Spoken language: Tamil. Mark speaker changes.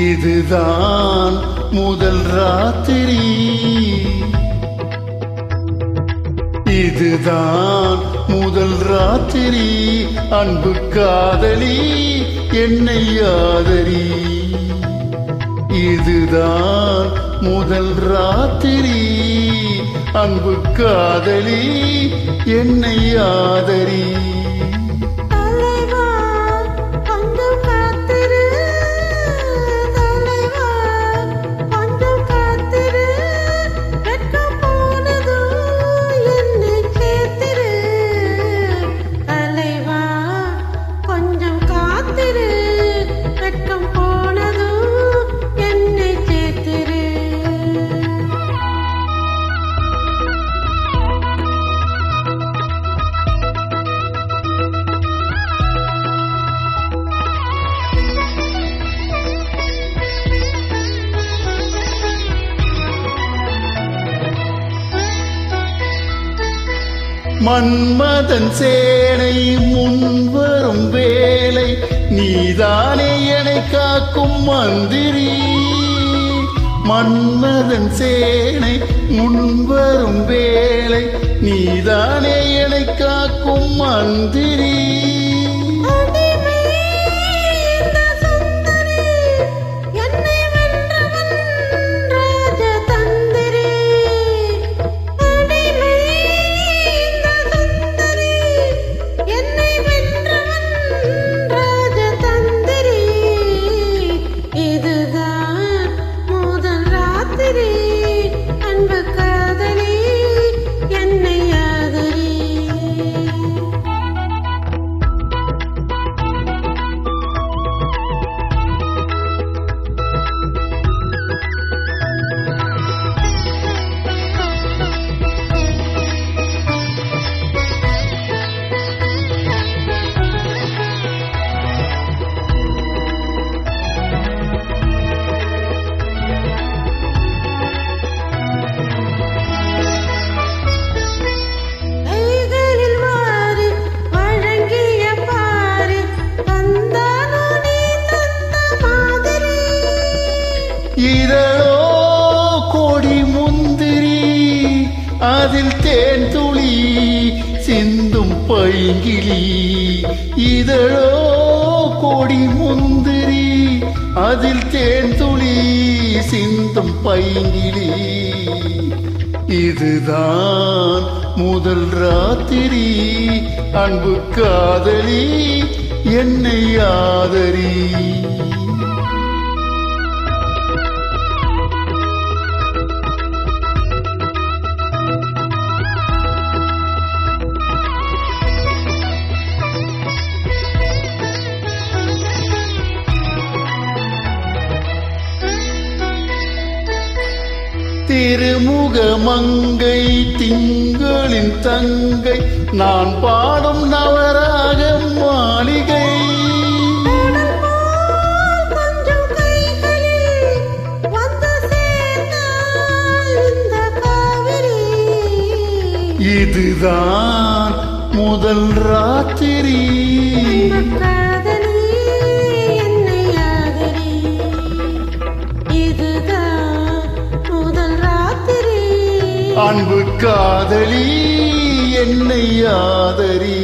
Speaker 1: இதுதான் முதல் ராத்திரி, இதுதான் முதல் ராத்திரி. அன்பு காதலி என்னை ஆதரி. இதுதான் முதல் ராத்திரி, அன்பு காதலி என்னை ஆதரி. மன்மதன் சேனை முன்வரும் வேலை, நீதானே என்னை காக்கும் மந்திரி. மன்மதன் சேனை முன்வரும் வேலை, நீதானே என்னை காக்கும் மந்திரி. இதழோ கோடி முந்திரி, அதில் தேன் துளி சிந்தும் பைங்கிளி. இதழோ கோடி முந்திரி, அதில் தேன் துளி சிந்தும் பைங்கிளி. இதுதான் முதல் ராத்திரி, அன்பு காதலி என்னை ஆதரி. திருமுக மங்கை திங்களின் தங்கை, நான் பாடும் நவராக மாளிகை. இதுதான் முதல் ராத்திரி, அன்பு காதலி என்னை ஆதரி.